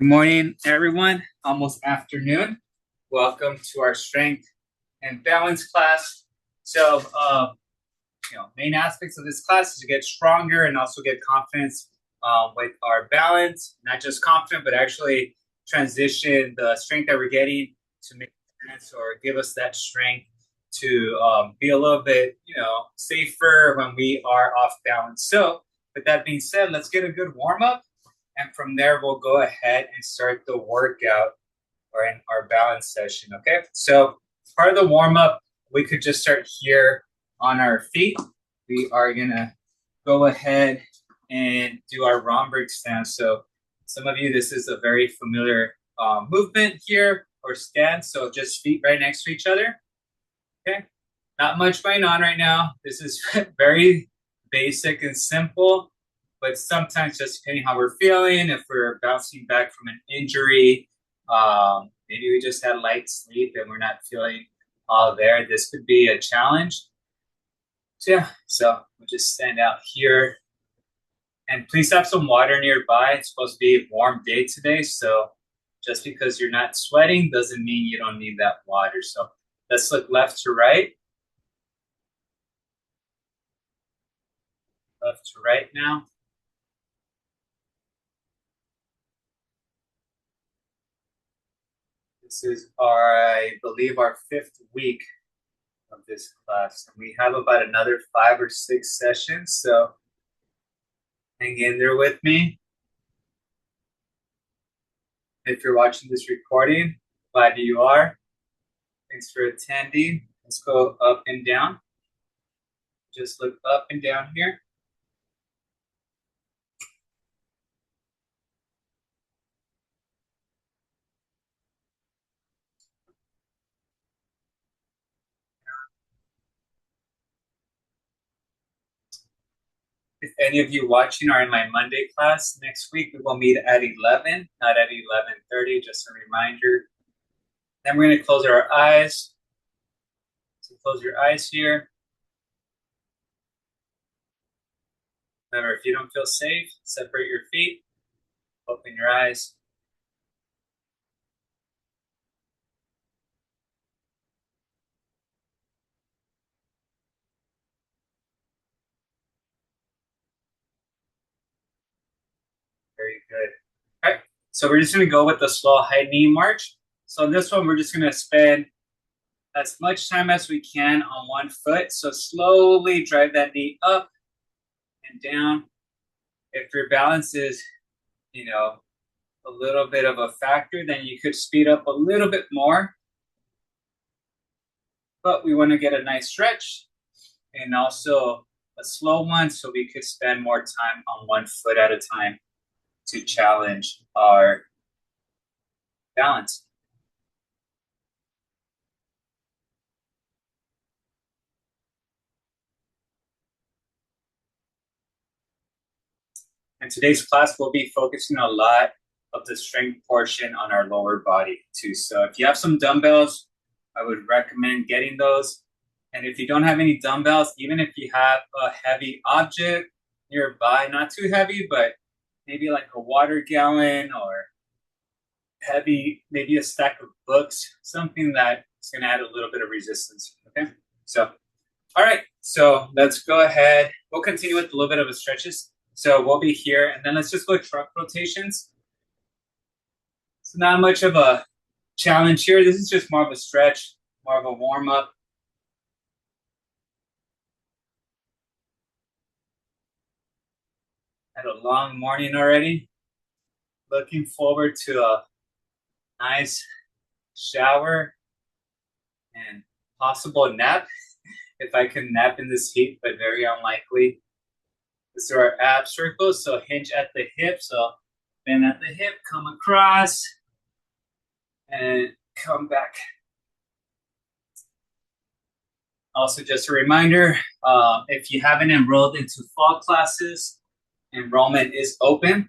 Good morning, everyone. Almost afternoon. Welcome to our strength and balance class. So, main aspects of this class is to get stronger and also get confidence with our balance. Not just confident, but actually transition the strength that we're getting to make sense or give us that strength to be a little bit, safer when we are off balance. So, with that being said, let's get a good warm up. And from there, we'll go ahead and start the workout or in our balance session. Okay. So, part of the warm up, we could just start here on our feet. We are going to go ahead and do our Romberg stance. So, some of you, this is a very familiar movement here or stance. So, just feet right next to each other. Okay. Not much going on right now. This is very basic and simple, but sometimes just depending how we're feeling, if we're bouncing back from an injury, maybe we just had light sleep and we're not feeling all there, this could be a challenge. So we'll just stand out here. And please have some water nearby. It's supposed to be a warm day today, so just because you're not sweating doesn't mean you don't need that water. So let's look left to right. Left to right now. This is I believe, our 5th week of this class. And we have about another 5 or 6 sessions, so hang in there with me. If you're watching this recording, glad you are. Thanks for attending. Let's go up and down. Just look up and down here. If any of you watching are in my Monday class next week, we will meet at 11, not at 11:30, just a reminder. Then we're going to close our eyes. So close your eyes here. Remember, if you don't feel safe, separate your feet, open your eyes. Very good. All right, so we're just going to go with the slow high knee march. So in this one, we're just going to spend as much time as we can on one foot. So slowly drive that knee up and down. If your balance is, a little bit of a factor, then you could speed up a little bit more. But we want to get a nice stretch and also a slow one so we could spend more time on one foot at a time to challenge our balance. And today's class will be focusing a lot of the strength portion on our lower body too. So if you have some dumbbells, I would recommend getting those. And if you don't have any dumbbells, even if you have a heavy object nearby, not too heavy, but maybe like a water gallon or heavy, maybe a stack of books, something that's going to add a little bit of resistance. Okay. So, all right. So let's go ahead. We'll continue with a little bit of a stretches. So we'll be here and then let's just go truck rotations. So not much of a challenge here. This is just more of a stretch, more of a warm up. Had a long morning already. Looking forward to a nice shower and possible nap if I can nap in this heat, but very unlikely. These are our ab circles, so hinge at the hip. So bend at the hip, come across, and come back. Also, just a reminder, if you haven't enrolled into fall classes, enrollment is open.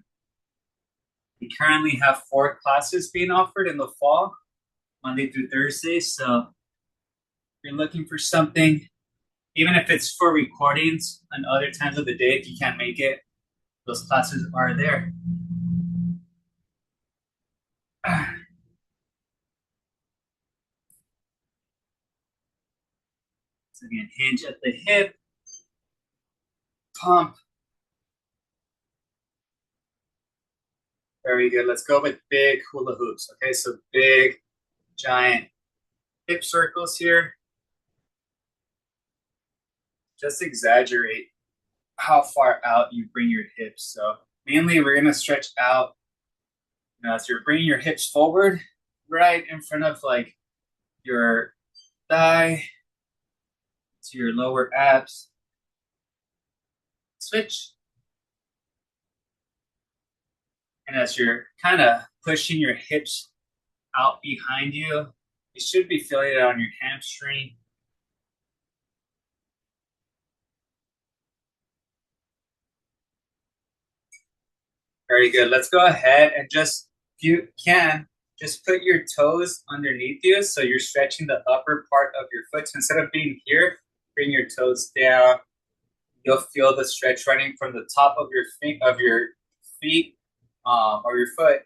We currently have 4 classes being offered in the fall, Monday through Thursday. So if you're looking for something, even if it's for recordings on other times of the day, if you can't make it, those classes are there. So again, hinge at the hip, pump. Very good. Let's go with big hula hoops. Okay, so big, giant hip circles here. Just exaggerate how far out you bring your hips. So mainly we're going to stretch out. As you're bringing your hips forward, right in front of like your thigh to your lower abs. Switch. And as you're kind of pushing your hips out behind you, you should be feeling it on your hamstring. Very good. Let's go ahead and just, if you can, just put your toes underneath you. So you're stretching the upper part of your foot. So instead of being here, bring your toes down. You'll feel the stretch running from the top of your feet or your foot,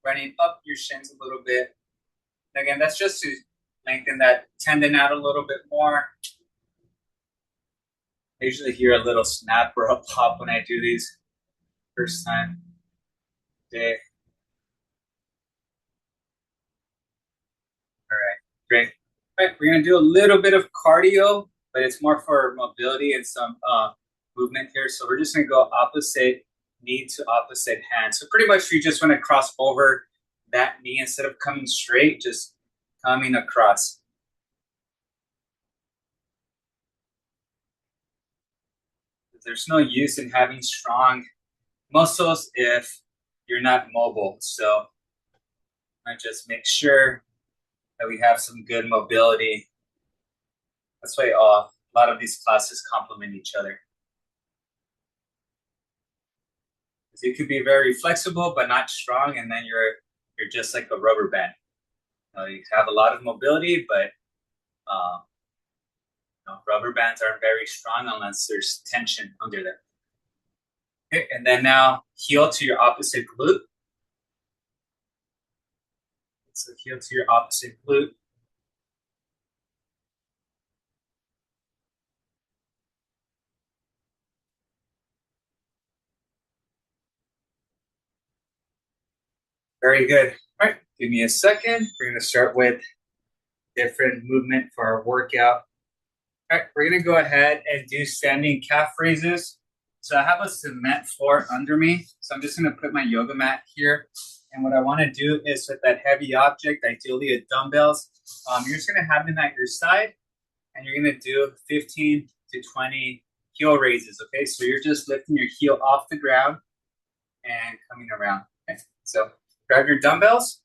running up your shins a little bit. And again, that's just to lengthen that tendon out a little bit more. I usually hear a little snap or a pop when I do these first time. Okay. All right, great. All right, we're gonna do a little bit of cardio, but it's more for mobility and some movement here. So we're just gonna go opposite knee to opposite hand. So pretty much you just wanna cross over that knee instead of coming straight, just coming across. There's no use in having strong muscles if you're not mobile. So I just make sure that we have some good mobility. That's why a lot of these classes complement each other. Because you could be very flexible but not strong, and then you're just like a rubber band. You have a lot of mobility, but rubber bands aren't very strong unless there's tension under them. Okay, and then now heel to your opposite glute. So heel to your opposite glute. Very good. All right, give me a second. We're going to start with different movement for our workout. All right, we're going to go ahead and do standing calf raises. So I have a cement floor under me. So I'm just going to put my yoga mat here. And what I want to do is with that heavy object, ideally a dumbbells, you're just going to have them at your side. And you're going to do 15 to 20 heel raises, okay? So you're just lifting your heel off the ground and coming around. Okay? So grab your dumbbells.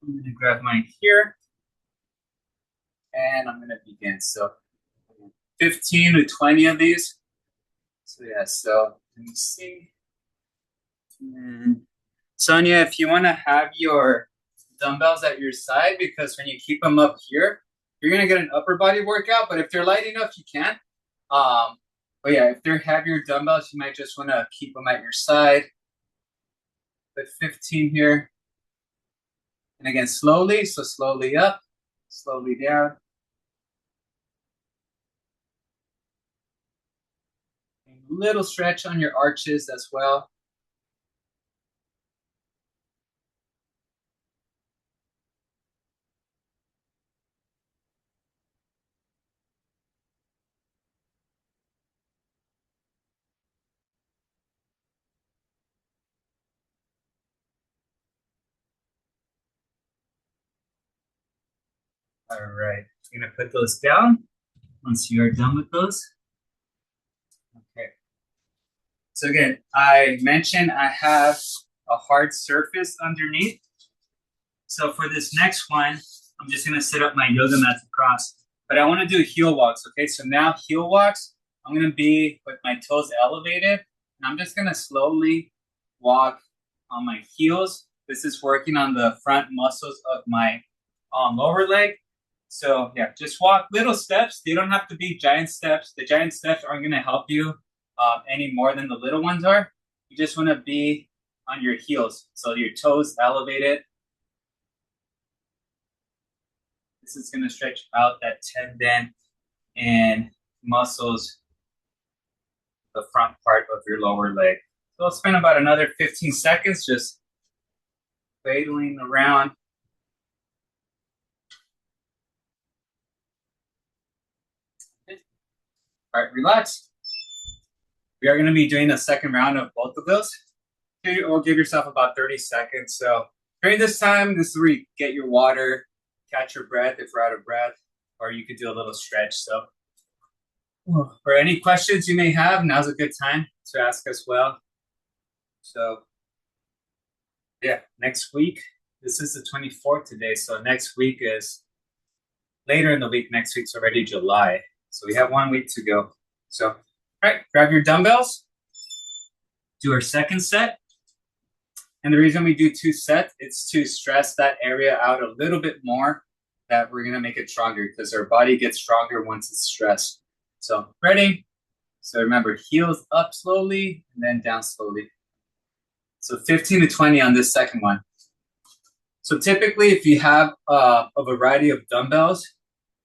I'm going to grab mine here. And I'm going to begin. So 15 to 20 of these. So yeah, so let me see. And Sonia, if you want to have your dumbbells at your side, because when you keep them up here, you're going to get an upper body workout. But if they're light enough, you can. But yeah, if they're heavier dumbbells, you might just want to keep them at your side. Put 15 here. And again, slowly. So slowly up, slowly down. A little stretch on your arches as well. All right, I'm gonna put those down once you are done with those. Okay. So again, I mentioned I have a hard surface underneath. So for this next one, I'm just gonna set up my yoga mats across. But I wanna do heel walks, okay? So now heel walks, I'm gonna be with my toes elevated. And I'm just gonna slowly walk on my heels. This is working on the front muscles of my lower leg. So yeah, just walk little steps. They don't have to be giant steps. The giant steps aren't going to help you any more than the little ones are. You just want to be on your heels. So your toes elevated. This is going to stretch out that tendon and muscles, the front part of your lower leg. So I'll spend about another 15 seconds just ladling around. All right, relax. We are going to be doing a second round of both of those. Or give yourself about 30 seconds. So during this time, this is where you get your water, catch your breath if we're out of breath, or you could do a little stretch. So for any questions you may have, now's a good time to ask as well. So yeah, next week, this is the 24th today. So next week is later in the week. Next week's already July. So we have 1 week to go. So, all right, grab your dumbbells, do our second set. And the reason we do 2 sets, it's to stress that area out a little bit more, that we're gonna make it stronger because our body gets stronger once it's stressed. So ready? So remember, heels up slowly and then down slowly. So 15 to 20 on this second one. So typically if you have a variety of dumbbells,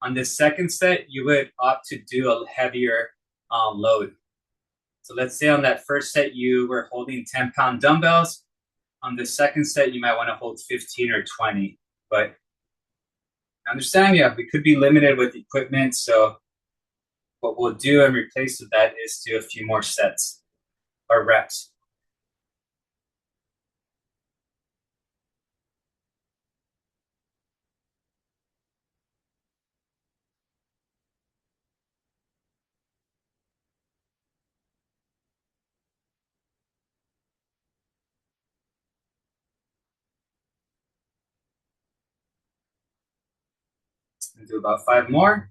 on this second set, you would opt to do a heavier load. So let's say on that first set, you were holding 10-pound dumbbells. On the second set, you might want to hold 15 or 20. But I understand, yeah, we could be limited with equipment. So what we'll do in replace of that is do a few more sets or reps. And do about 5 more.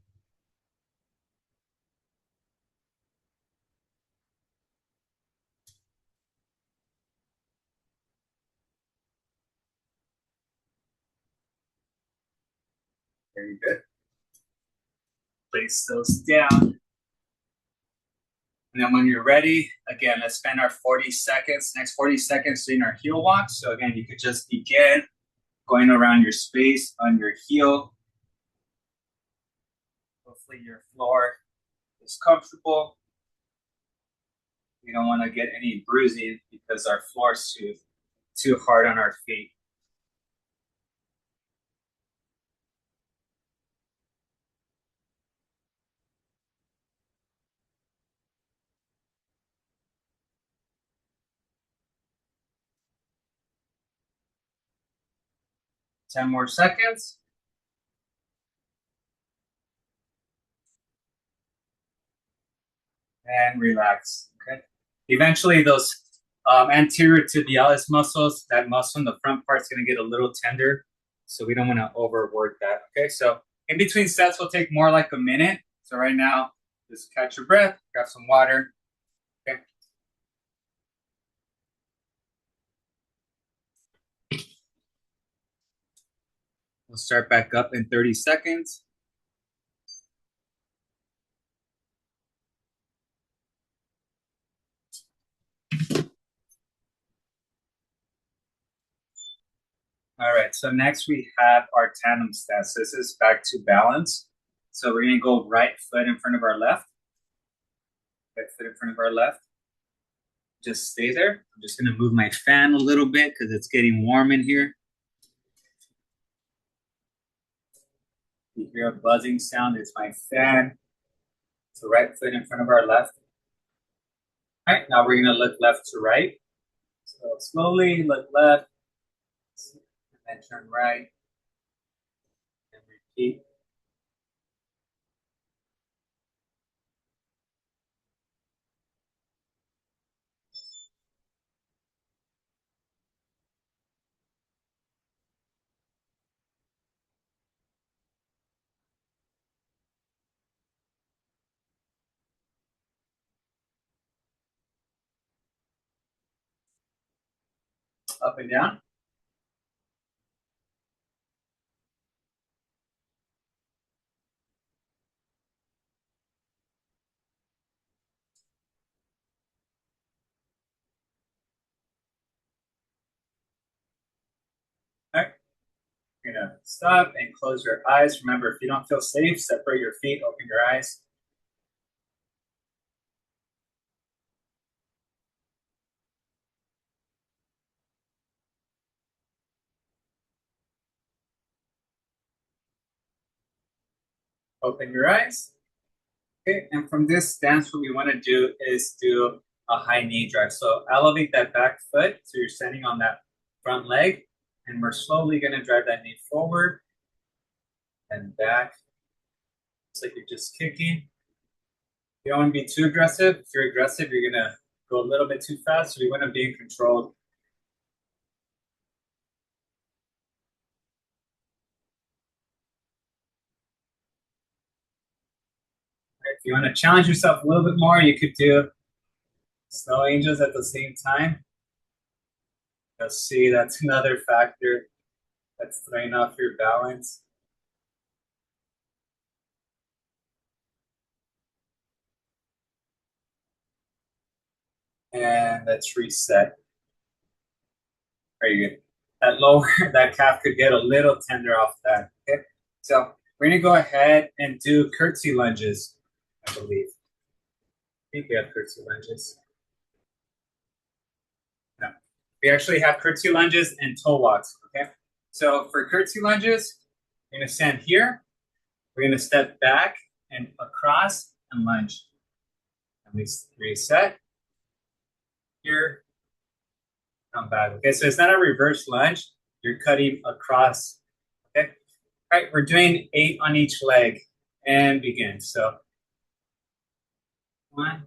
Very good. Place those down. And then when you're ready, again, let's spend our 40 seconds, next 40 seconds doing our heel walk. So again, you could just begin going around your space on your heel. Hopefully your floor is comfortable. We don't want to get any bruising because our floor is too hard on our feet. Ten more seconds. And relax. Okay. Eventually, those anterior tibialis muscles, that muscle in the front part is going to get a little tender. So we don't want to overwork that. Okay. So in between sets, will take more like a minute. So right now, just catch your breath, grab some water. Okay. We'll start back up in 30 seconds. All right, so next we have our tandem stance. This is back to balance. So we're gonna go right foot in front of our left. Right foot in front of our left. Just stay there. I'm just gonna move my fan a little bit because it's getting warm in here. You hear a buzzing sound, it's my fan. So right foot in front of our left. All right, now we're gonna look left to right. So slowly look left, and then turn right, and repeat. Up and down. All right. You're gonna stop and close your eyes. Remember, if you don't feel safe, separate your feet, open your eyes. Open your eyes. Okay, and from this stance, what we want to do is do a high knee drive. So elevate that back foot so you're standing on that front leg, and we're slowly going to drive that knee forward and back. It's like you're just kicking. You don't want to be too aggressive. If you're aggressive, you're going to go a little bit too fast. So we want to be in control. If you want to challenge yourself a little bit more, you could do snow angels at the same time. You'll see that's another factor that's throwing off your balance. And let's reset. Very good. That lower, that calf could get a little tender off that. Okay. So we're gonna go ahead and do curtsy lunges, I believe. I think we have curtsy lunges. No. We actually have curtsy lunges and toe walks. Okay. So for curtsy lunges, we're gonna stand here. We're gonna step back and across and lunge. And we reset. Here, come back. Okay, so it's not a reverse lunge. You're cutting across. Okay. All right, we're doing 8 on each leg and begin. So 1.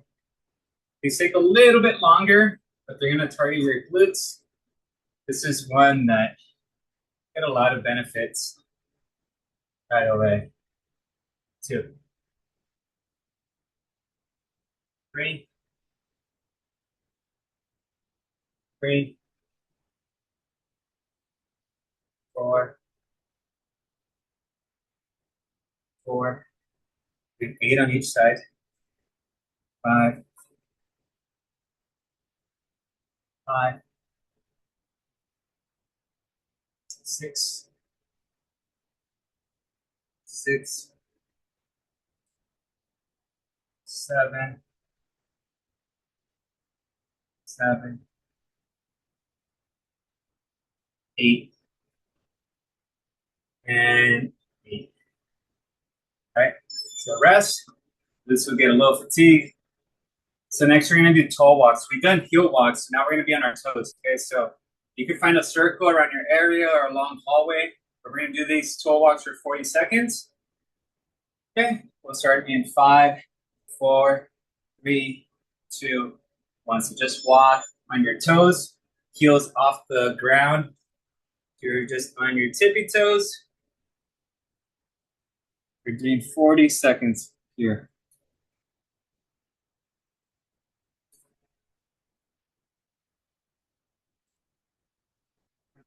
These take a little bit longer, but they're going to target your glutes. This is one that get a lot of benefits right away. 2, 3, 3, 4, 4. 8 on each side. 5, 5, 6, 6, 7, 7, 8, and 8. All right, so rest. This will get a little fatigue. So next we're gonna do toe walks. We've done heel walks, so now we're gonna be on our toes. Okay, so you can find a circle around your area or a long hallway. But we're gonna do these toe walks for 40 seconds. Okay, we'll start in 5, 4, 3, 2, 1. So just walk on your toes, heels off the ground. You're just on your tippy toes. We're doing 40 seconds here.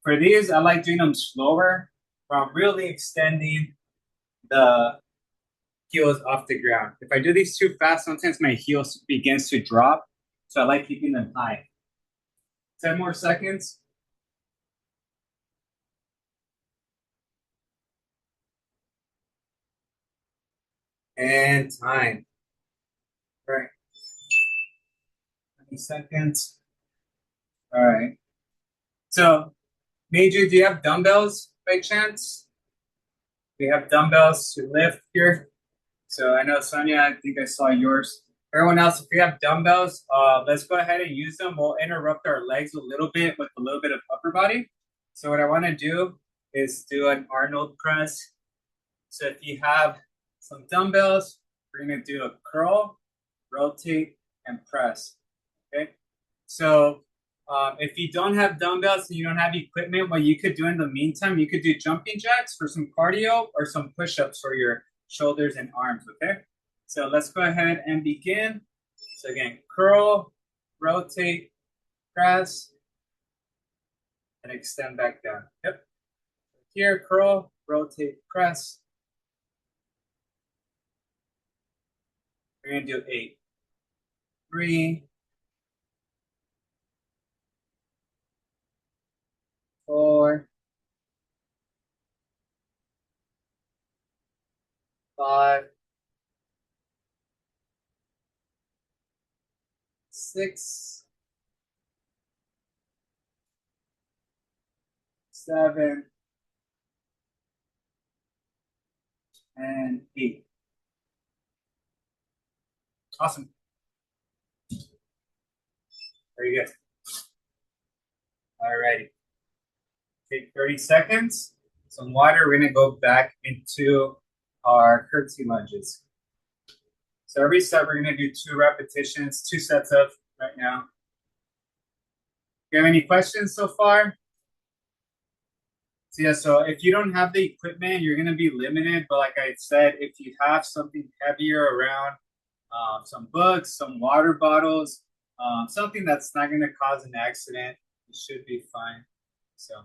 For these, I like doing them slower, where I'm really extending the heels off the ground. If I do these too fast, sometimes my heels begins to drop. So I like keeping them high. 10 more seconds. And time. All right. 20 seconds. All right. So, Major, do you have dumbbells by chance? We have dumbbells to lift here. So I know Sonia, I think I saw yours. Everyone else, if you have dumbbells, let's go ahead and use them. We'll interrupt our legs a little bit with a little bit of upper body. So what I want to do is do an Arnold press. So if you have some dumbbells, we're going to do a curl, rotate, and press. Okay. So if you don't have dumbbells and you don't have equipment, what you could do in the meantime, you could do jumping jacks for some cardio or some push-ups for your shoulders and arms, okay? So let's go ahead and begin. So again, curl, rotate, press, and extend back down. Yep. Here, curl, rotate, press. We're gonna do 8. 3, 4, 5, 6, 7, and 8. Awesome. Very good. All righty. Take 30 seconds. Some water. We're going to go back into our curtsy lunges. So every set, we're going to do 2 repetitions, 2 sets of right now. Do you have any questions so far? So yeah, so if you don't have the equipment, you're going to be limited. But like I said, if you have something heavier around, some books, some water bottles, something that's not going to cause an accident, you should be fine. So.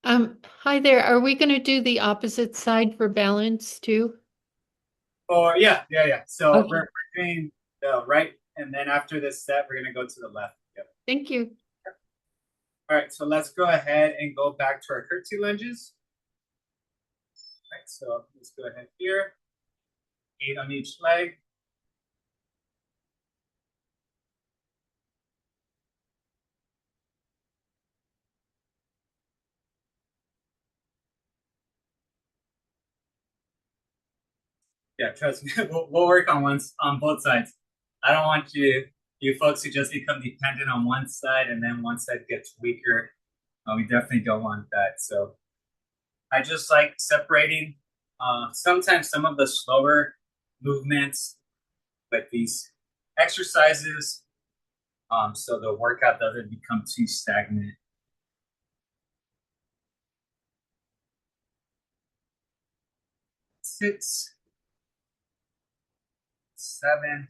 Hi there. Are we going to do the opposite side for balance too? Or yeah. So Okay. we're doing the right, and then after this set, we're gonna go to the left. Yep. Thank you. All right, so let's go ahead and go back to our curtsy lunges. All right, so let's go ahead here. 8 on each leg. Yeah, trust me, we'll work on both sides. I don't want you folks to just become dependent on one side and then one side gets weaker. We definitely don't want that. So I just like separating sometimes some of the slower movements with these exercises so the workout doesn't become too stagnant. 6, 7,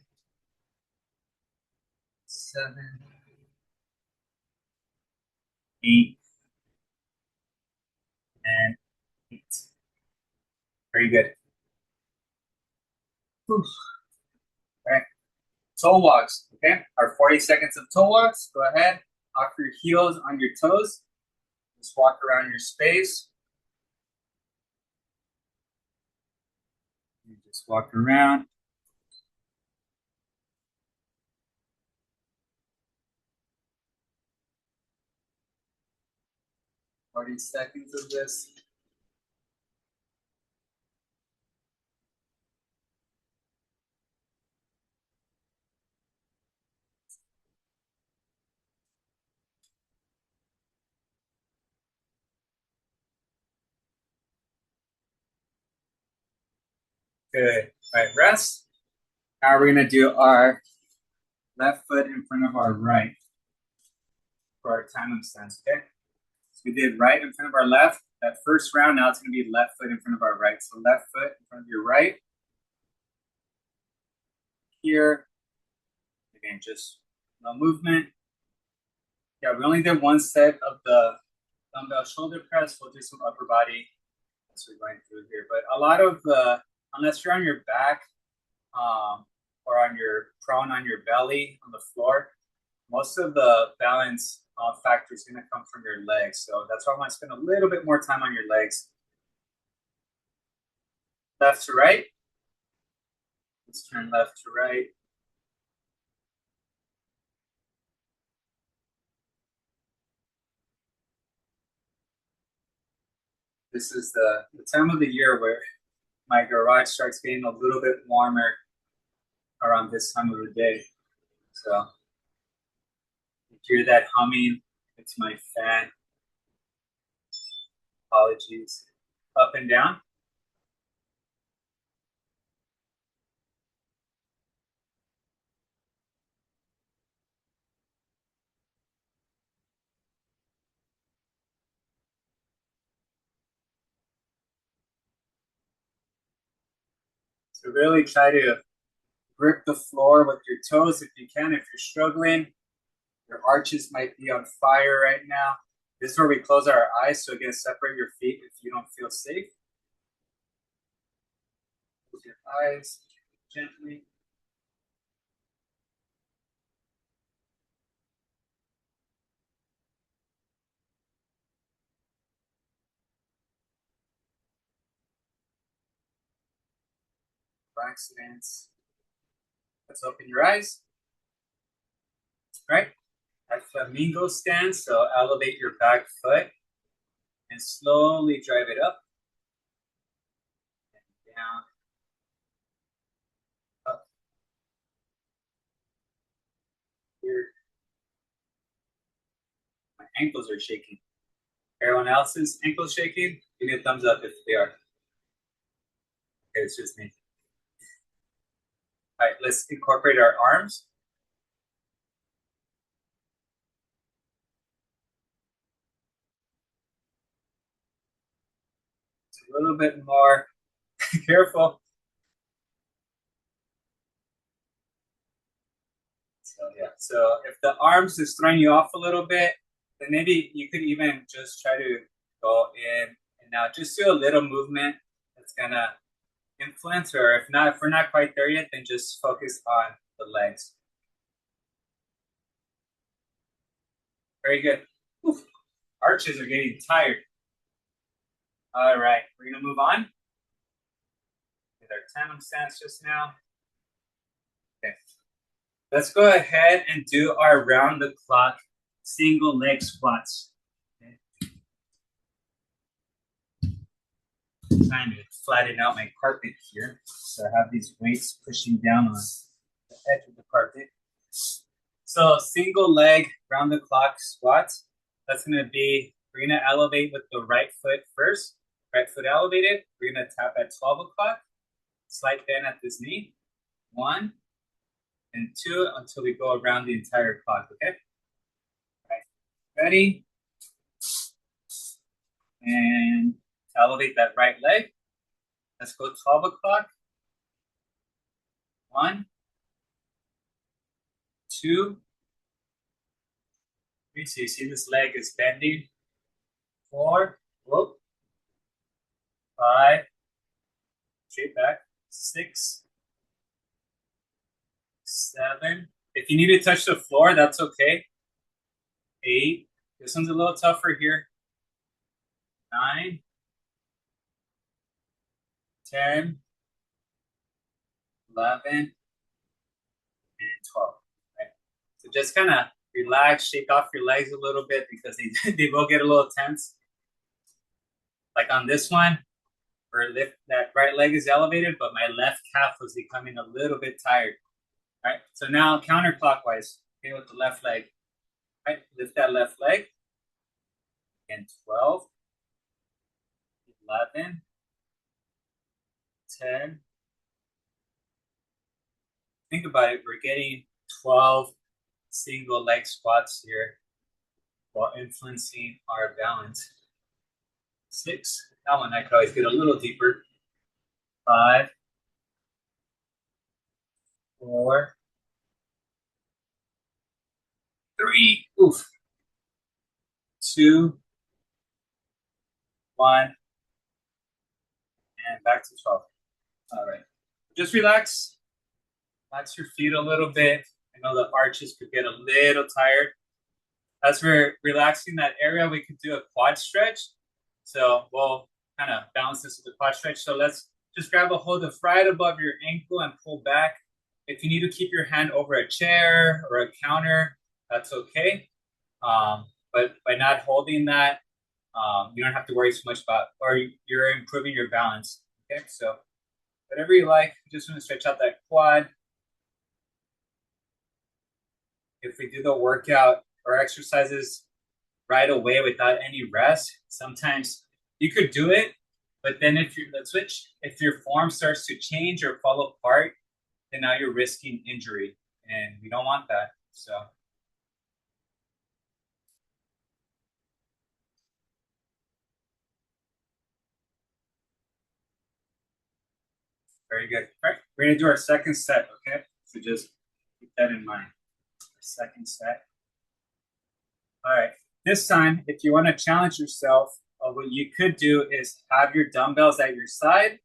7, 8, and 8. Very good. Whew. All right. Toe walks. Okay. Our 40 seconds of toe walks. Go ahead. Lock your heels on your toes. Just walk around your space. You just walk around. Forty seconds of this. Good. All right, rest. Now we're gonna do our left foot in front of our right for our tandem stance. Okay. So we did right in front of our left. That first round, now it's going to be left foot in front of our right. So left foot in front of your right. Here, again, just no movement. Yeah, we only did one set of the dumbbell shoulder press. We'll do some upper body as we're going through here. But a lot of the, unless you're on your back or on your prone on your belly on the floor, most of the balance factor is going to come from your legs. So that's why I want to spend a little bit more time on your legs. Left to right. Let's turn left to right. This is the time of the year where my garage starts getting a little bit warmer around this time of the day. So you hear that humming, it's my fan. Apologies. Up and down. So really try to grip the floor with your toes if you can. If you're struggling, your arches might be on fire right now. This is where we close our eyes. So again, separate your feet if you don't feel safe. Close your eyes gently. accidents. Let's open your eyes. Right? At flamingo stance, so elevate your back foot and slowly drive it up and down, up here. My ankles are shaking. Everyone else's ankles shaking? Give me a thumbs up if they are. Okay, it's just me. All right, let's incorporate our arms. It's a little bit more careful. So yeah, so if the arms is throwing you off a little bit, then maybe you could even just try to go in and out. Just do a little movement that's gonna influence, or if not, if we're not quite there yet, then just focus on the legs. Very good. Oof. Arches are getting tired. All right, we're gonna move on with our tandem stance just now. Okay, let's go ahead and do our round the clock single leg squats. Okay. I'm trying to flatten out my carpet here, so I have these weights pushing down on the edge of the carpet. So single leg round the clock squats. That's gonna be, we're gonna elevate with the right foot first. Right foot elevated. We're gonna tap at 12 o'clock. Slight bend at this knee. 1 and 2 until we go around the entire clock, okay? All right. Ready? And elevate that right leg. Let's go 12 o'clock. 1, 2, 3. So you see this leg is bending. 4, whoop. 5, straight back. 6, 7. If you need to touch the floor, that's okay. 8. This one's a little tougher here. 9, 10, 11, and 12. Right? So just kind of relax, shake off your legs a little bit because they will get a little tense. Like on this one, where that right leg is elevated, but my left calf was becoming a little bit tired. All right, so now counterclockwise, okay, with the left leg. All right, lift that left leg. And 12, 11, 10. Think about it, we're getting 12 single leg squats here while influencing our balance. 6, that one I could always get a little deeper. 5, 4, 3, oof. 2, 1, and back to 12. All right, just relax. Relax your feet a little bit. I know the arches could get a little tired. As we're relaxing that area, we could do a quad stretch. So we'll kind of balance this with the quad stretch. So let's just grab a hold of right above your ankle and pull back. If you need to keep your hand over a chair or a counter, that's okay. But by not holding that, you don't have to worry so much about, or you're improving your balance. Okay, so whatever you like, you just want to stretch out that quad. If we do the workout or exercises right away without any rest, sometimes you could do it, but then let's switch. If your form starts to change or fall apart, then now you're risking injury, and we don't want that. So very good. All right, we're gonna do our second set, okay? So just keep that in mind. Second set. All right. This time, if you want to challenge yourself, what you could do is have your dumbbells at your side,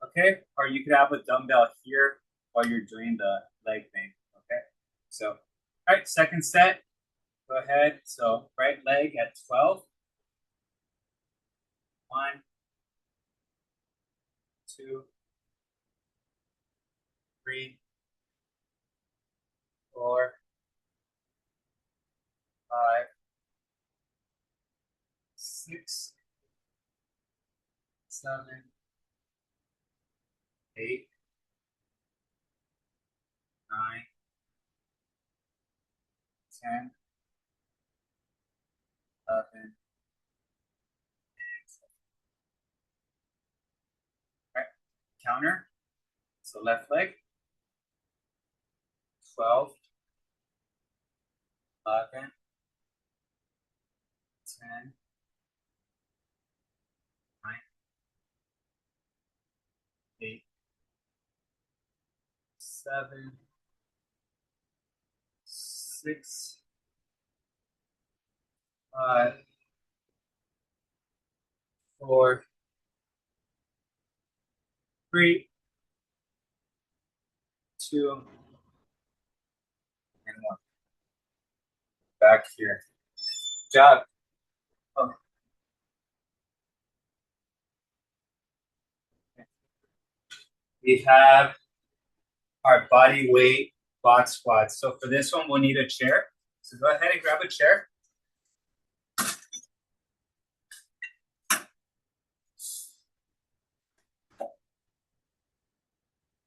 okay? Or you could have a dumbbell here while you're doing the leg thing, okay? So, all right, second set. Go ahead. So, right leg at 12. 1, 2, 3, 4, 5, 6, 7, 8, 9, 10, 11. Right. Counter. So left leg. 12, 11, 10, 9, 8, 7, 6, 5, 4, 3, 2, and 1. Back here. Good job. Oh. We have our body weight box squats. So for this one, we'll need a chair. So go ahead and grab a chair.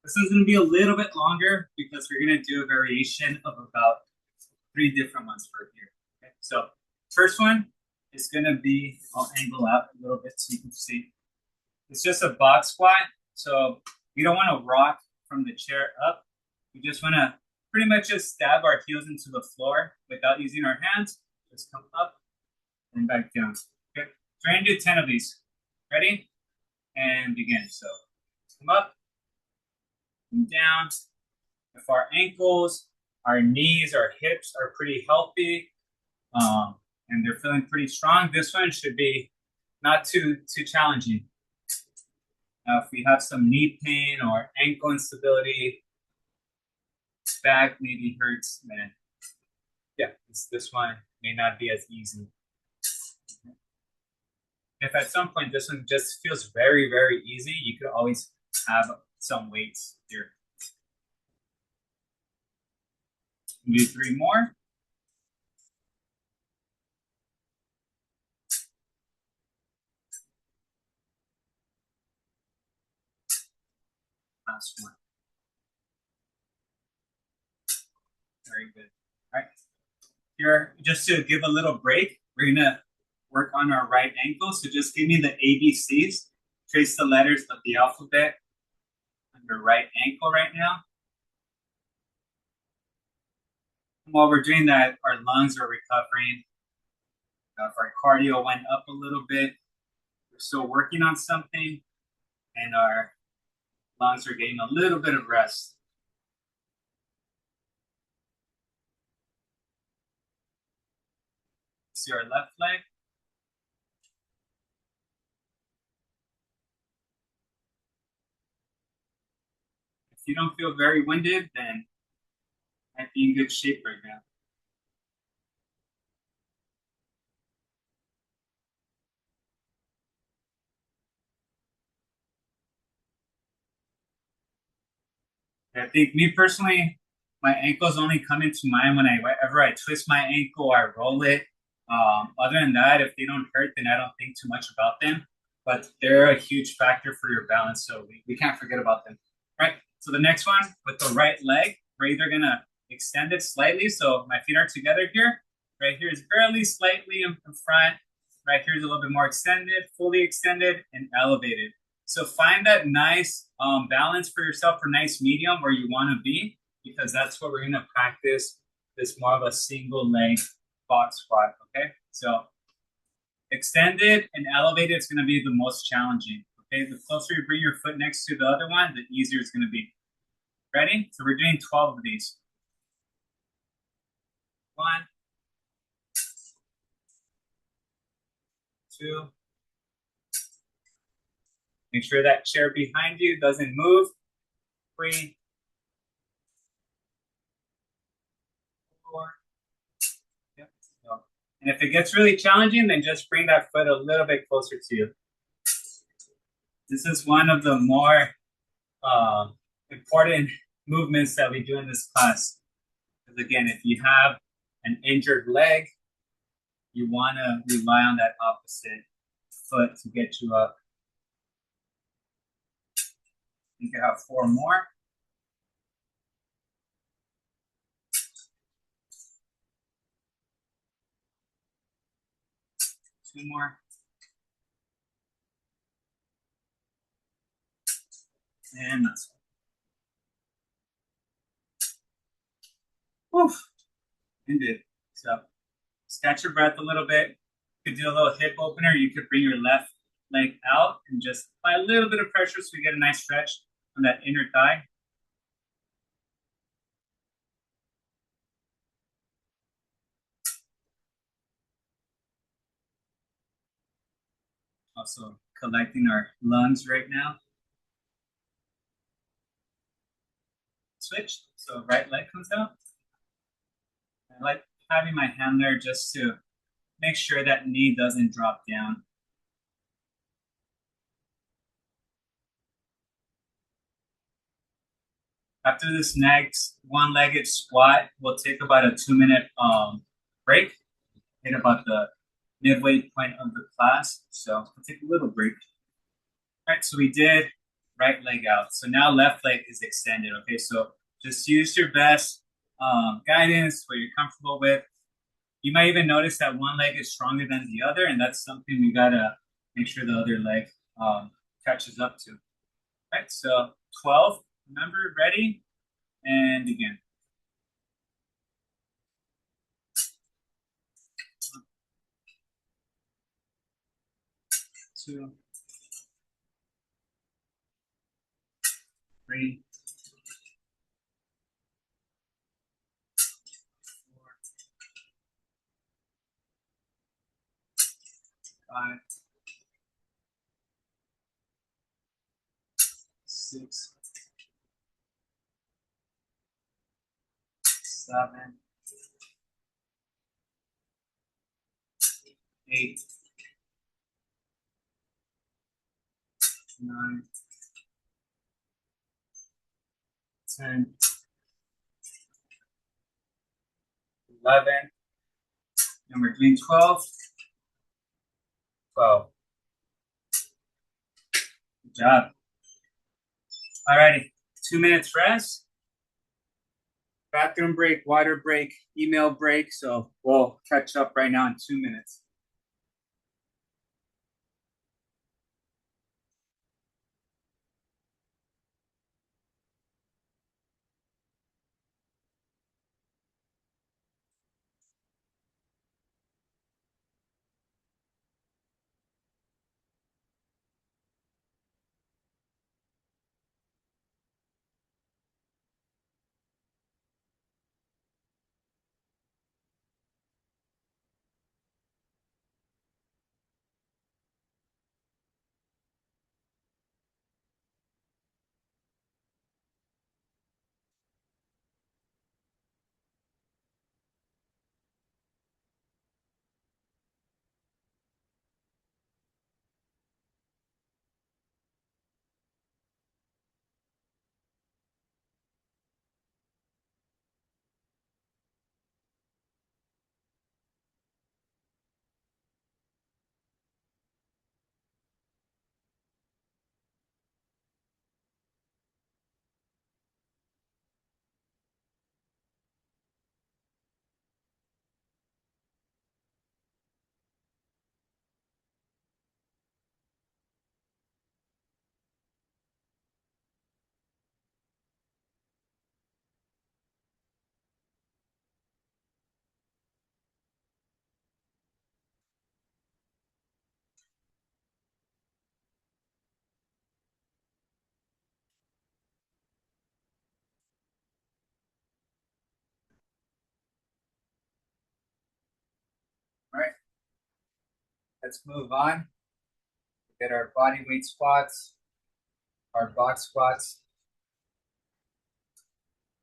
This is going to be a little bit longer because we're going to do a variation of about 3 different ones for here. Okay, so first one is going to be, I'll angle out a little bit so you can see. It's just a box squat. So we don't want to rock from the chair up. We just want to pretty much just stab our heels into the floor without using our hands. Just come up and back down. Okay, try and do 10 of these. Ready? And begin. So come up and down. If our ankles, our knees, our hips are pretty healthy, and they're feeling pretty strong, this one should be not too challenging. Now, if we have some knee pain or ankle instability, back maybe hurts, then yeah, this one may not be as easy. If at some point this one just feels very, very easy, you could always have some weights here. Do 3 more. Last one. Very good. All right. Here, just to give a little break, we're gonna work on our right ankle. So just give me the ABCs. Trace the letters of the alphabet on your right ankle right now. And while we're doing that, our lungs are recovering. If our cardio went up a little bit, we're still working on something, and our lungs are getting a little bit of rest. See our left leg. If you don't feel very winded, then might be in good shape right now. I think me personally, my ankles only come into mind whenever I twist my ankle, I roll it. Other than that, if they don't hurt, then I don't think too much about them. But they're a huge factor for your balance, so we can't forget about them. All right, so the next one with the right leg, we're either gonna extend it slightly, so my feet are together here. Right here is barely slightly in front. Right here is a little bit more extended, fully extended, and elevated. So find that nice balance for yourself, or nice medium where you want to be, because that's what we're going to practice this more of a single leg box squat. Okay, so extended and elevated is going to be the most challenging. Okay, the closer you bring your foot next to the other one, the easier it's going to be. Ready? So we're doing 12 of these. 1, 2. Make sure that chair behind you doesn't move. 3, 4. Yep. And if it gets really challenging, then just bring that foot a little bit closer to you. This is one of the more important movements that we do in this class. Because again, if you have an injured leg, you want to rely on that opposite foot to get you up. You can have 4 more. Two more. And that's one. Woof. Ended. So just catch your breath a little bit. You could do a little hip opener. You could bring your left leg out and just apply a little bit of pressure so we get a nice stretch on that inner thigh. Also collecting our lungs right now. Switch. So right leg comes out. I like having my hand there just to make sure that knee doesn't drop down. After this next one-legged squat, we'll take about a 2-minute break. Hit about the midway point of the class. So we'll take a little break. All right, so we did right leg out. So now left leg is extended, okay? So just use your best guidance, what you're comfortable with. You might even notice that one leg is stronger than the other, and that's something we gotta make sure the other leg catches up to. All right, so 12, remember, ready, and again. 2, 3, 4, 5, 6, 7, 8, 9, 10, 11, and we're doing 12. 12. Good job. Alrighty, 2 minutes rest. Bathroom break, water break, email break. So we'll catch up right now in 2 minutes. All right, let's move on. Get our body weight squats, our box squats.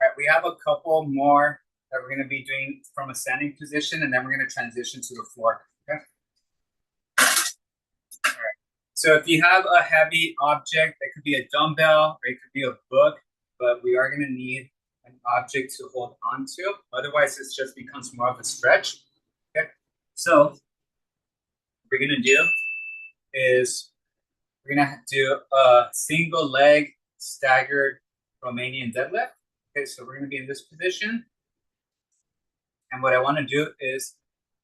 All right, we have a couple more that we're going to be doing from a standing position, and then we're going to transition to the floor. Okay. All right. So if you have a heavy object, that could be a dumbbell or it could be a book, but we are going to need an object to hold on to. Otherwise, it just becomes more of a stretch. Okay, so what we're going to do is we're going to do a single leg staggered Romanian deadlift. Okay, so we're going to be in this position. And what I want to do is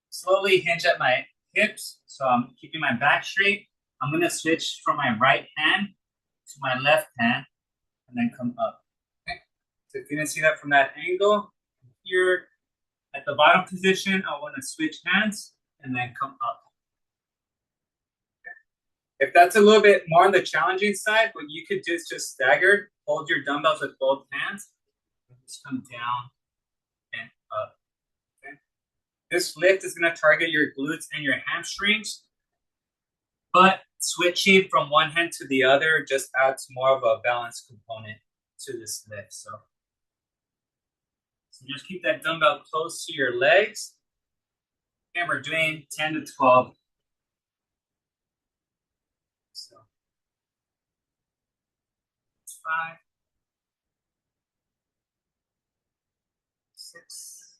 slowly hinge at my hips. So I'm keeping my back straight. I'm going to switch from my right hand to my left hand and then come up. Okay. So if you didn't see that from that angle, here at the bottom position, I want to switch hands and then come up. Okay. If that's a little bit more on the challenging side, what you could do is just stagger, hold your dumbbells with both hands, and just come down and up. Okay. This lift is going to target your glutes and your hamstrings, but switching from one hand to the other just adds more of a balance component to this lift. So just keep that dumbbell close to your legs. And we're doing 10 to 12. So 5, 6,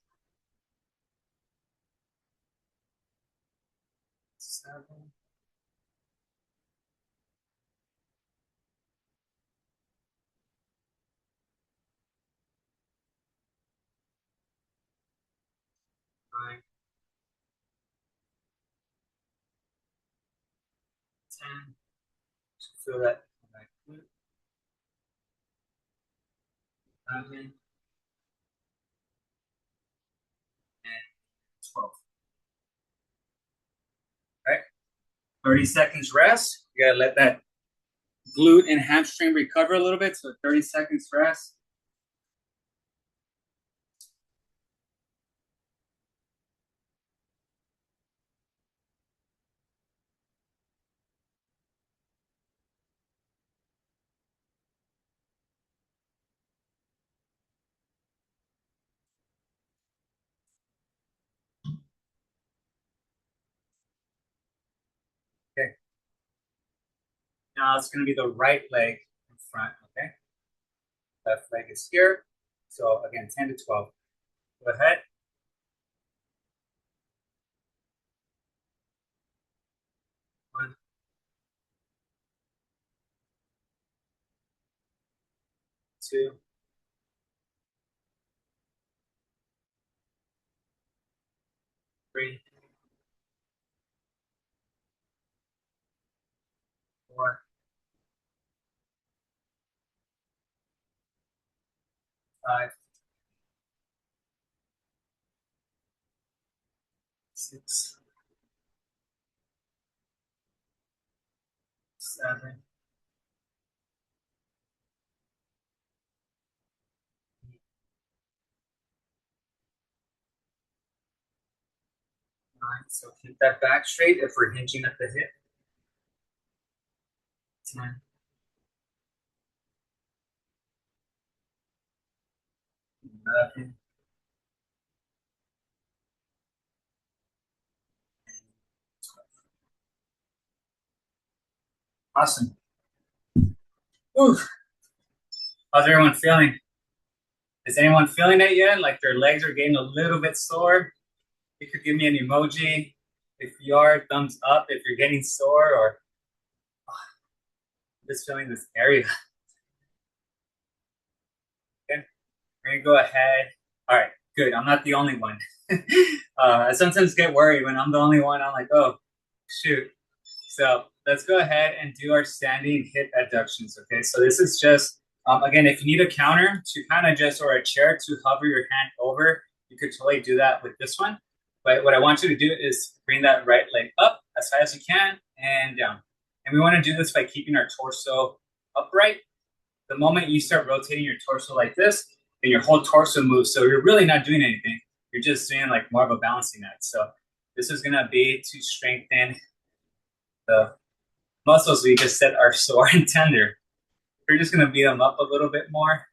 7, 9, 10. Just feel that glute. 11 and 12. All right. 30 seconds rest. You gotta let that glute and hamstring recover a little bit. So 30 seconds rest. Okay. Now it's going to be the right leg in front, okay? Left leg is here. So again, 10 to 12. Go ahead. 1, 2, 3, 4, 5, 6, 7, 9. So keep that back straight if we're hinging at the hip. 10, 11, 12. Awesome. Ooh. How's everyone feeling? Is anyone feeling it yet? Like their legs are getting a little bit sore? You could give me an emoji. If you are, thumbs up if you're getting sore or just feeling this area. Okay, we're gonna go ahead. All right, good. I'm not the only one. I sometimes get worried when I'm the only one. I'm like, oh, shoot. So let's go ahead and do our standing hip adductions. Okay, so this is just, again, if you need a counter to kind of just, or a chair to hover your hand over, you could totally do that with this one. But what I want you to do is bring that right leg up as high as you can and down. And we want to do this by keeping our torso upright. The moment you start rotating your torso like this, then your whole torso moves. So you're really not doing anything. You're just doing like more of a balancing act. So this is going to be to strengthen the muscles we just said are sore and tender. We're just going to beat them up a little bit more.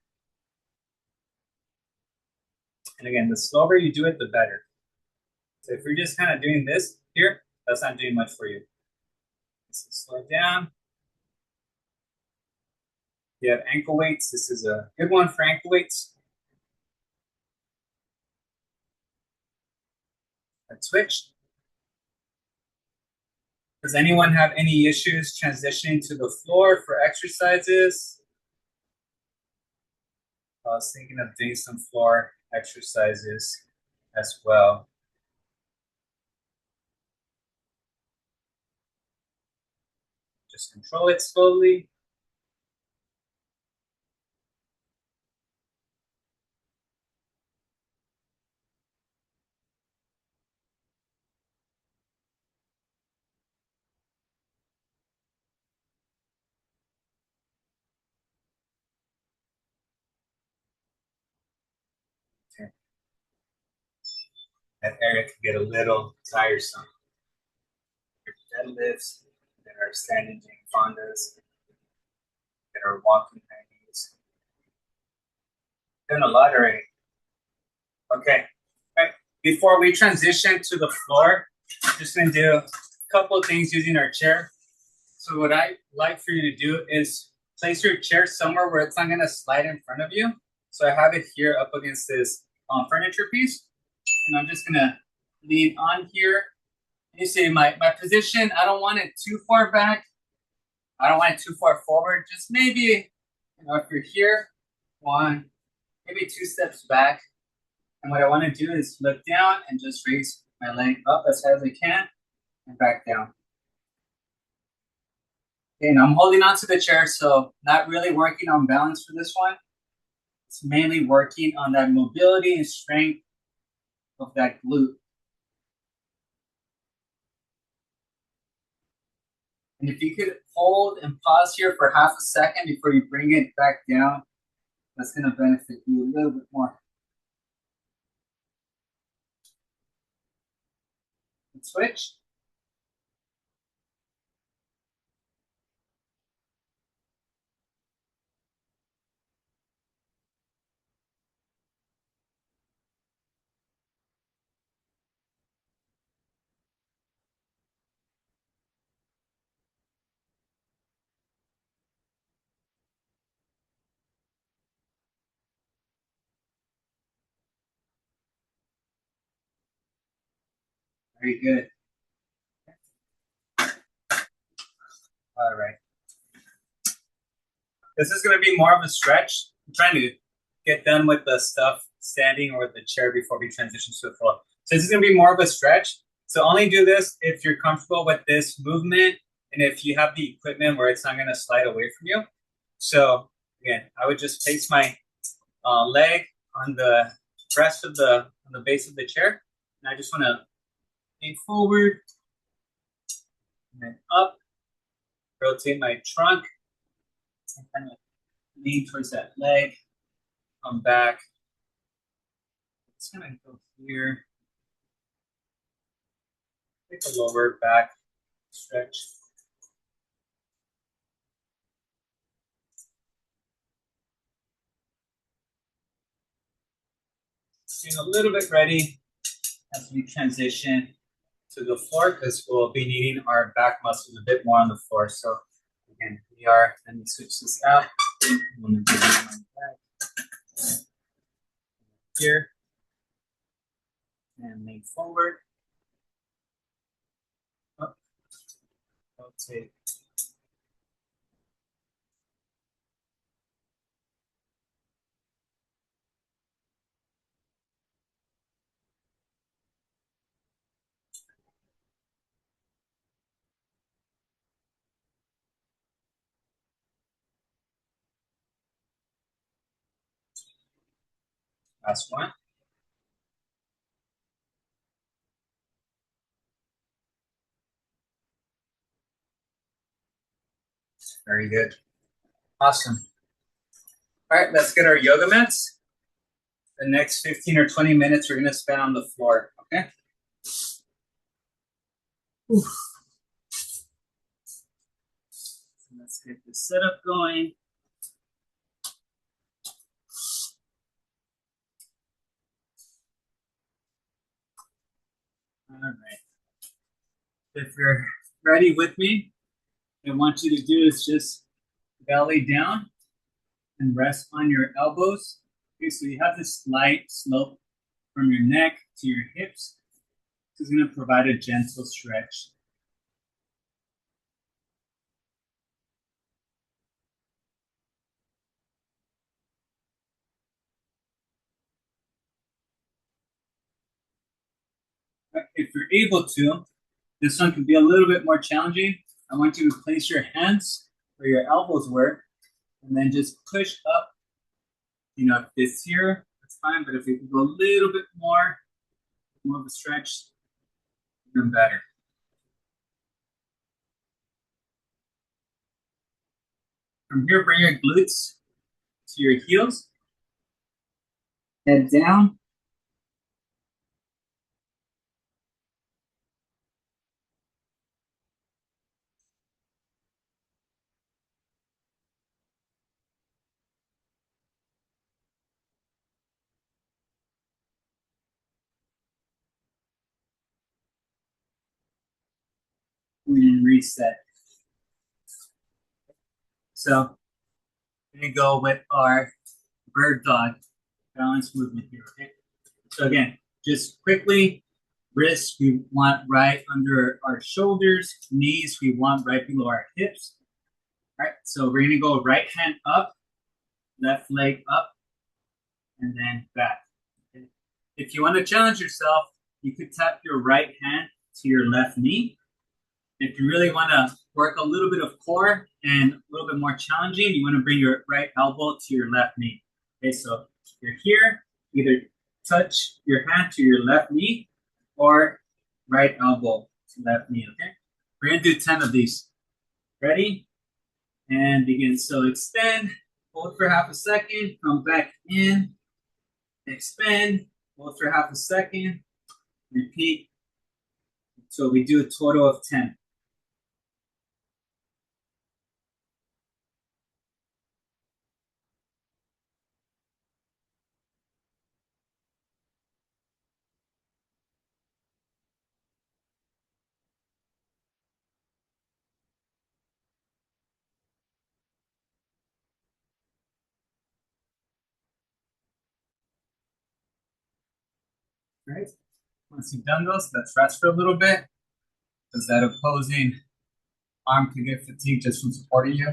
And again, the slower you do it, the better. So if you're just kind of doing this here, that's not doing much for you. So slow down. You have ankle weights. This is a good one for ankle weights. Let's switch. Does anyone have any issues transitioning to the floor for exercises? I was thinking of doing some floor exercises as well. Just control it slowly. Okay. That area can get a little tiresome. Your deadlifts that are standing Jane Fondas, that are walking high knees. Done a lot already. Okay. Right. Before we transition to the floor, I'm just gonna do a couple of things using our chair. So what I like for you to do is place your chair somewhere where it's not gonna slide in front of you. So I have it here up against this furniture piece, and I'm just gonna lean on here. And you see my position, I don't want it too far back. I don't want it too far forward. Just maybe, if you're here, one, maybe 2 steps back. And what I want to do is look down and just raise my leg up as high as I can and back down. Okay, and I'm holding onto the chair, so not really working on balance for this one. It's mainly working on that mobility and strength of that glute. And if you could hold and pause here for half a second before you bring it back down, that's going to benefit you a little bit more. And switch. Very good. All right. This is going to be more of a stretch. I'm trying to get done with the stuff standing or the chair before we transition to the floor. So this is going to be more of a stretch. So only do this if you're comfortable with this movement and if you have the equipment where it's not going to slide away from you. So again, I would just place my leg on the rest of the base of the chair, and I just want to lean forward and then up, rotate my trunk, and kind of lean towards that leg, come back. It's gonna go here. Take a lower back stretch. Getting a little bit ready as we transition to the floor because we'll be needing our back muscles a bit more on the floor. So again, let me switch this out. I'm gonna do my back here and lean forward. Up, rotate. Last one. Very good. Awesome. All right, let's get our yoga mats. The next 15 or 20 minutes we're going to spend on the floor, okay? Oof. So let's get the setup going. All right. If you're ready with me, what I want you to do is just belly down and rest on your elbows. Okay, so you have this slight slope from your neck to your hips. This is going to provide a gentle stretch. If you're able to, this one can be a little bit more challenging. I want you to place your hands where your elbows were, and then just push up. You know, if this here, that's fine, but if you can go a little bit more of a stretch, even better. From here, bring your glutes to your heels, head down. And reset. So we're gonna go with our bird dog balance movement here, okay? So again, just quickly, wrists we want right under our shoulders, knees we want right below our hips. All right, so we're gonna go right hand up, left leg up, and then back. Okay? If you want to challenge yourself, you could tap your right hand to your left knee. If you really want to work a little bit of core and a little bit more challenging, you want to bring your right elbow to your left knee. Okay, so you're here, either touch your hand to your left knee or right elbow to left knee, okay? We're going to do 10 of these. Ready? And begin. So extend, hold for half a second, come back in, expand, hold for half a second, repeat. So we do a total of 10. Right? Once you've done those, let's rest for a little bit. Does that opposing arm can get fatigued just from supporting you?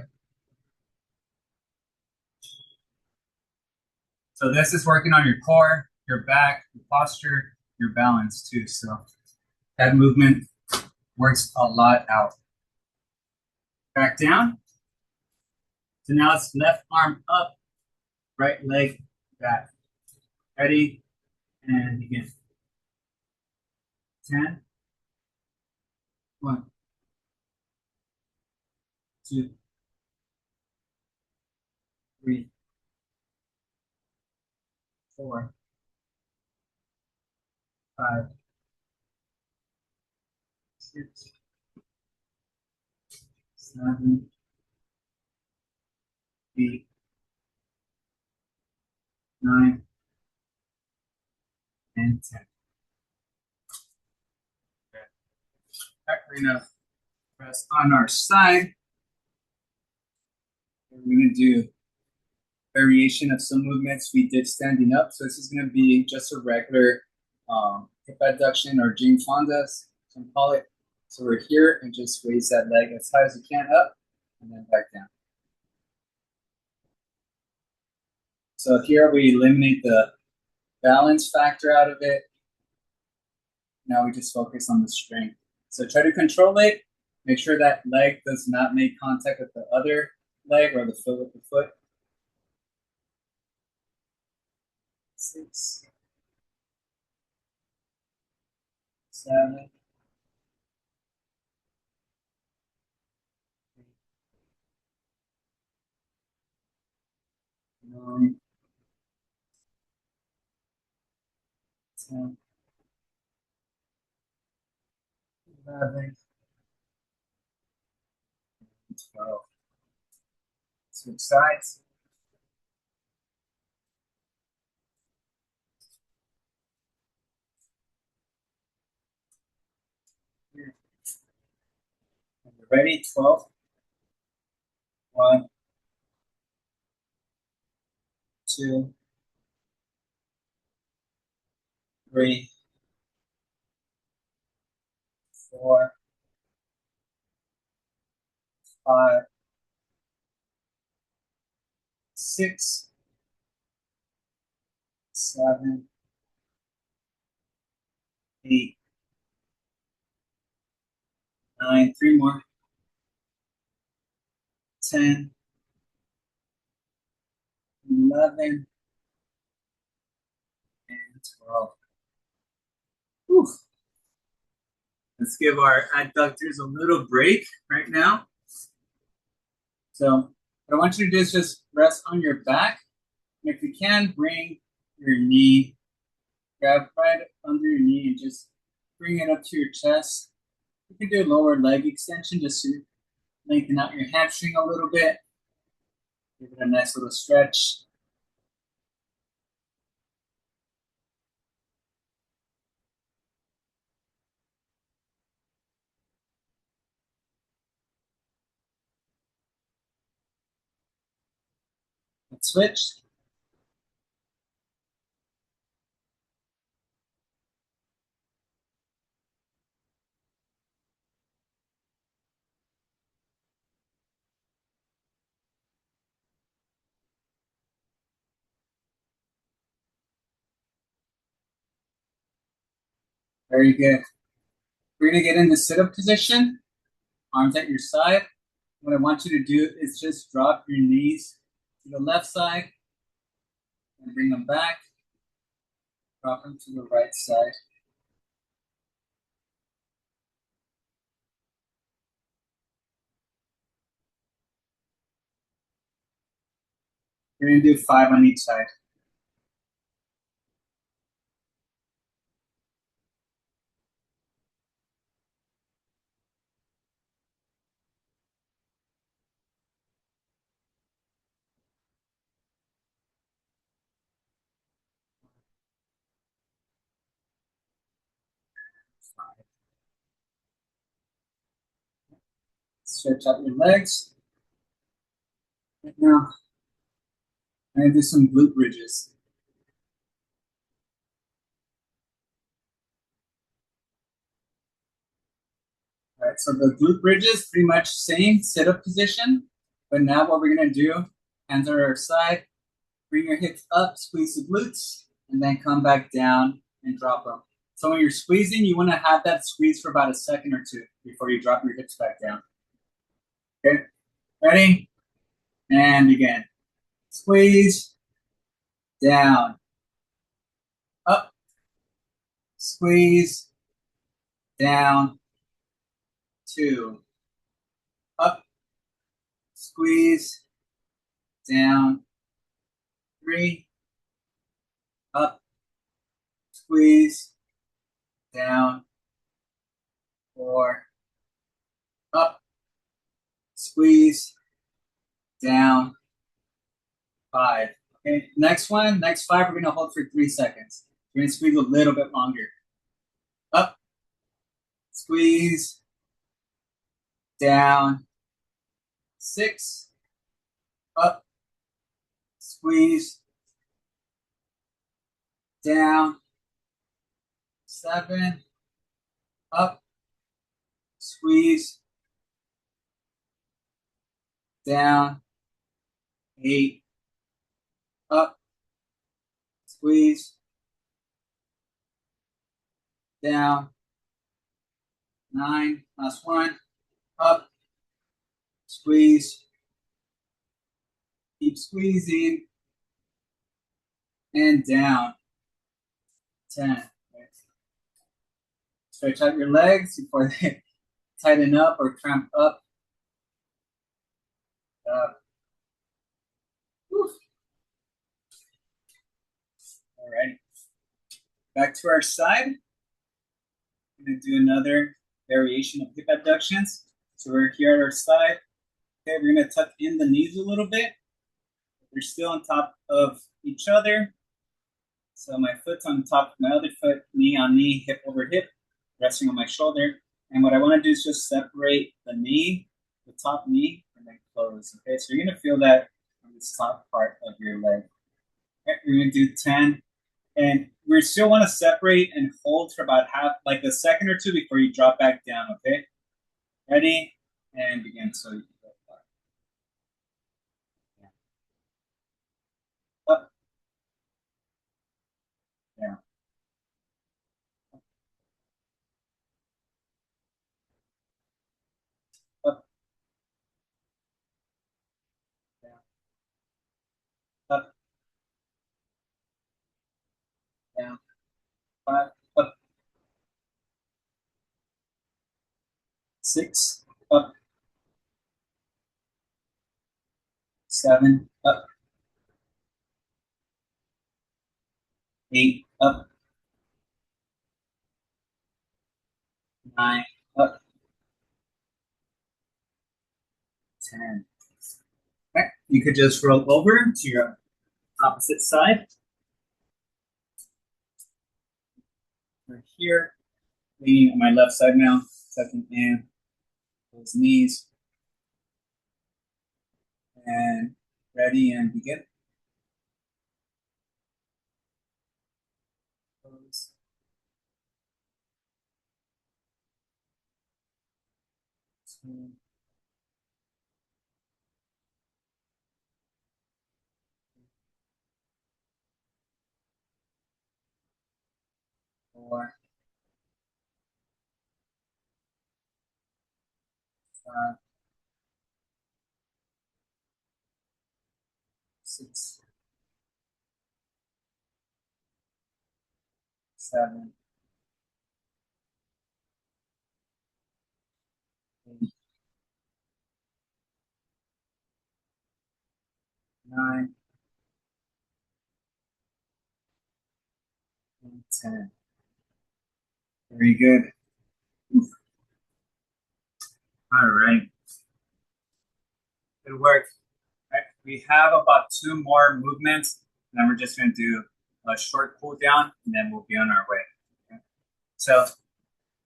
So this is working on your core, your back, your posture, your balance too. So that movement works a lot out. Back down. So now it's left arm up, right leg back. Ready? And begin. 10. 1, 2, 3, 4, 5, 6, 7, 8, 9, and 10. Okay. All right, we're gonna press on our side. We're gonna do variation of some movements we did standing up. So this is gonna be just a regular hip abduction or Jane Fonda's, some call it. So we're here and just raise that leg as high as you can up and then back down. So here we eliminate the balance factor out of it. Now we just focus on the strength. So try to control it. Make sure that leg does not make contact with the other leg or the foot with the foot. 6, 7, 9, 10, 11, 12. Switch sides. Here. And we're ready. 12. 1, 2, 3, 4, 5, 6, 7, 8, 9, 3 more, 10, 11, and 12. Whew. Let's give our adductors a little break right now. So what I want you to do is just rest on your back. And if you can, bring your knee, grab right under your knee and just bring it up to your chest. You can do a lower leg extension just to lengthen out your hamstring a little bit. Give it a nice little stretch. Let's switch. Very good. We're going to get into sit-up position, arms at your side. What I want you to do is just drop your knees to the left side and bring them back. Drop them to the right side. We're going to do 5 on each side. Stretch out your legs. Right now, I'm going to do some glute bridges. All right, so the glute bridges, pretty much same sit-up position, but now what we're going to do, hands are at our side, bring your hips up, squeeze the glutes, and then come back down and drop them. So when you're squeezing, you want to have that squeeze for about a second or two before you drop your hips back down. Okay, ready? And again, squeeze, down, up, squeeze, down, 2, up, squeeze, down, 3, up, squeeze, down, 4, up, squeeze, down, 5. Okay, next 5, we're gonna hold for 3 seconds. We're gonna squeeze a little bit longer. Up, squeeze, down, 6, up, squeeze, down, 7, up, squeeze, down, 8, up, squeeze, down, 9, last one, up, squeeze, keep squeezing, and down, 10. Stretch out your legs before they tighten up or cramp up. All right. Back to our side. I'm going to do another variation of hip abductions. So we're here at our side. Okay, we're going to tuck in the knees a little bit. They're still on top of each other. So my foot's on top of my other foot, knee on knee, hip over hip, resting on my shoulder. And what I want to do is just separate the knee, the top knee, and then close. Okay, so you're going to feel that on this top part of your leg. Okay, we're gonna do 10. And we still want to separate and hold for about half, like a second or two before you drop back down, okay? Ready? And begin. So you go up, down, up, down, up, down, five, up, six, up, seven, up, eight, up, nine, up, 10. Okay. You could just roll over to your opposite side. Right here, leaning on my left side now, tucking in those knees. And ready and begin. Close. 2, 4, 5, 6, 7, 8, 9, and 10. Very good. All right. Good work. All right. We have about 2 more movements, and then we're just going to do a short cool down, and then we'll be on our way. Okay. So,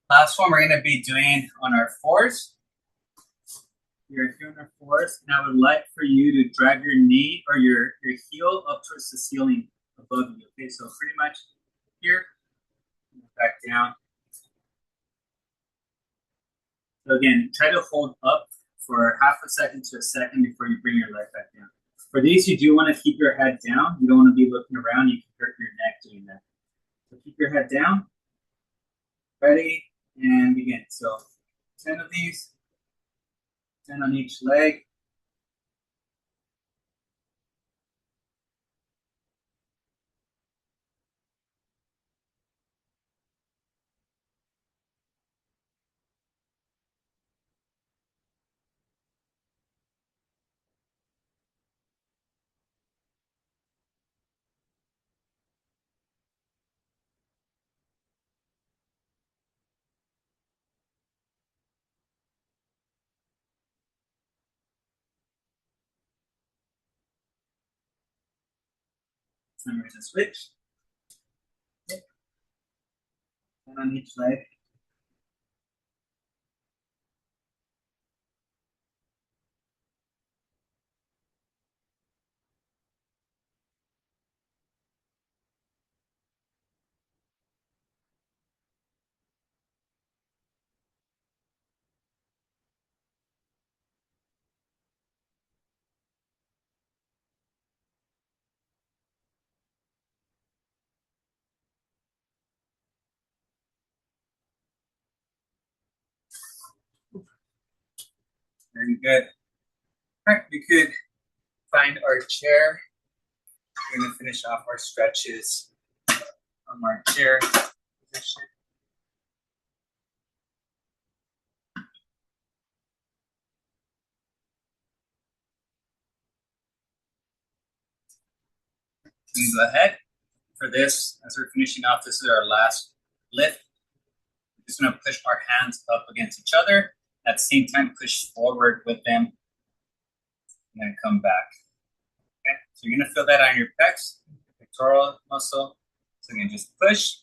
last one we're going to be doing on our fours. You're here on our fours, and I would like for you to drag your knee or your heel up towards the ceiling above you. Okay, so pretty much here, back down. So again, try to hold up for half a second to a second before you bring your leg back down. For these, you do want to keep your head down. You don't want to be looking around. You can hurt your neck doing that. So keep your head down. Ready, and begin. So 10 of these, 10 on each leg. So we're going to switch. 10 on each leg. Very good. All right, we could find our chair. We're going to finish off our stretches from our chair position. You can go ahead. For this, as we're finishing off, this is our last lift. We're just going to push our hands up against each other. At the same time, push forward with them, and then come back. Okay, so you're going to feel that on your pecs, pectoral muscle. So again, just push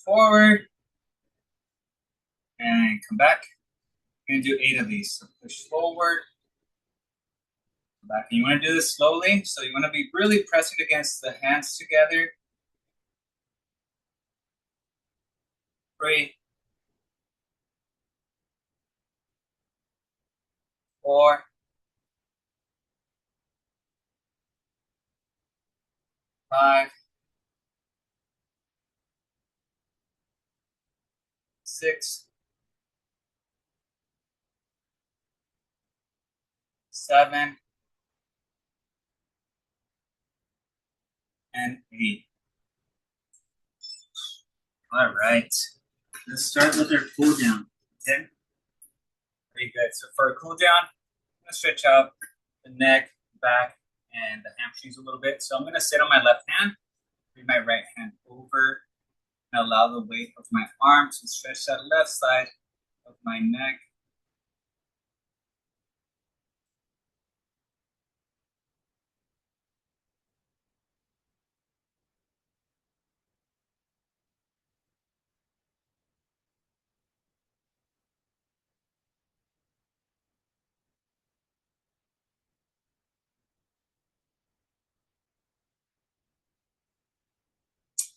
forward, and come back. You're going to do 8 of these. So push forward, Back. And you want to do this slowly, so you want to be really pressing against the hands together. 3, 4, 5, 6, 7, and 8. All right. Let's start with our cool down. Okay. Very good. So for a cool down, I'm gonna stretch out the neck, back, and the hamstrings a little bit. So I'm gonna sit on my left hand, bring my right hand over, and allow the weight of my arms to stretch that left side of my neck.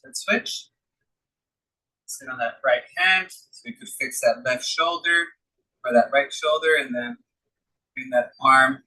Let's switch. Sit on that right hand, so we could fix that left shoulder or that right shoulder, and then bring that arm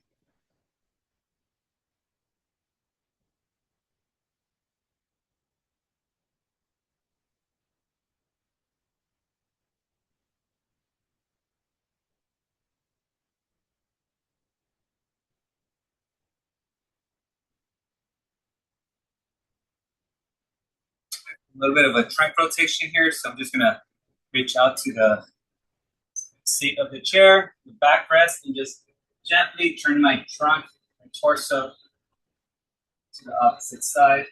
a little bit of a trunk rotation here. So I'm just gonna reach out to the seat of the chair, the backrest, and just gently turn my trunk, my torso to the opposite side.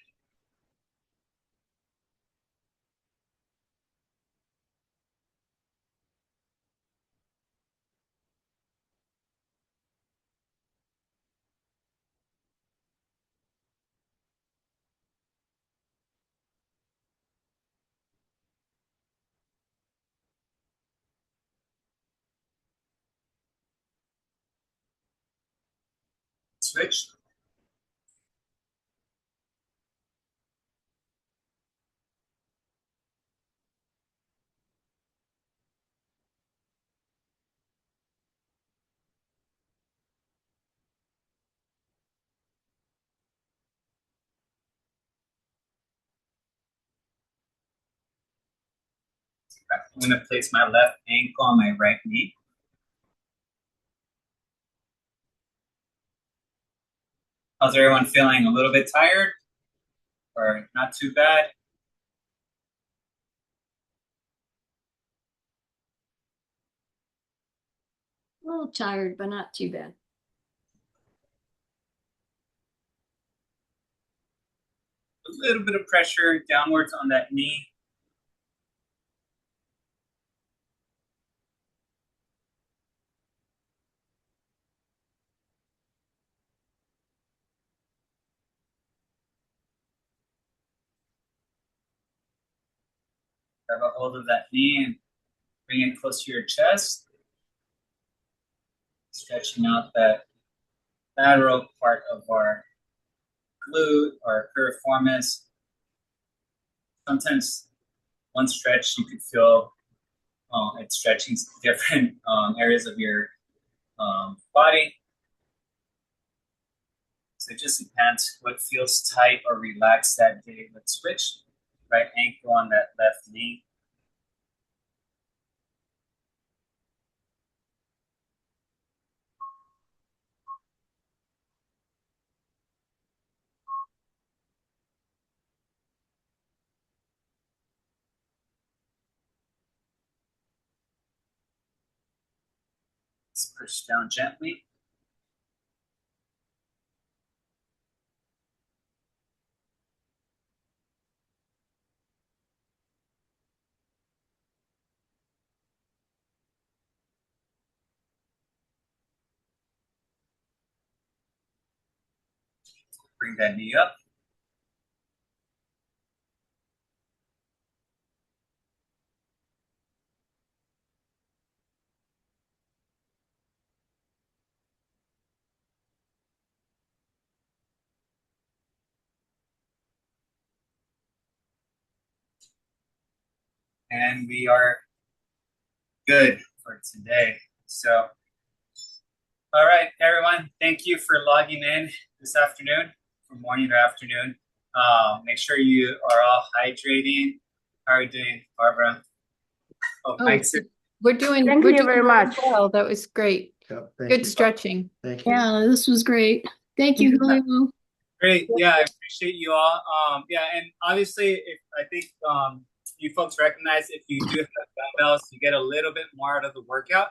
Switch. I'm gonna place my left ankle on my right knee. How's everyone feeling? A little bit tired or not too bad? A little tired, but not too bad. A little bit of pressure downwards on that knee. Grab a hold of that knee and bring it close to your chest. Stretching out that lateral part of our glute or piriformis. Sometimes one stretch you could feel it's stretching different areas of your body. So it just depends what feels tight or relaxed that day. Let's switch. Right ankle on that left knee. Let's push down gently. Bring that knee up. and we are good for today. So, all right, everyone, thank you for logging in this afternoon, from morning to afternoon. Make sure you are all hydrating. How are you doing, Barbara? Oh, Oh, Mike's here. we're doing. Thank we're you doing very really much. Well, that was great. Yep, thank Good you. stretching. Thank you. Yeah, this was great. Thank you, Julio. Great. Yeah, I appreciate you all. Yeah, and obviously, if I think you folks recognize if you do have dumbbells, you get a little bit more out of the workout.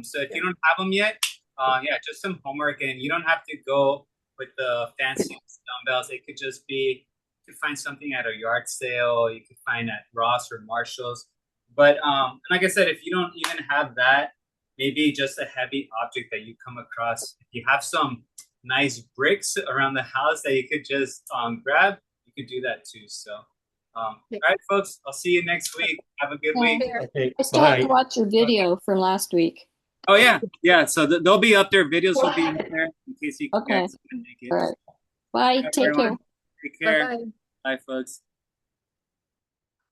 So if you don't have them yet, yeah, just some homework, and you don't have to go with the fancy dumbbells. It could just be you could find something at a yard sale, you could find at Ross or Marshalls. But and like I said, if you don't even have that, maybe just a heavy object that you come across. If you have some nice bricks around the house that you could just grab, you could do that too. So, all right, folks, I'll see you next week. Have a good week. Okay, I still have bye. to watch your video from last week. Oh yeah, yeah. So they'll be up there. Videos will be up there in case you Okay. guys can make it. All right. Bye. Bye, Take care. everyone. Take care. Bye-bye. Bye, folks.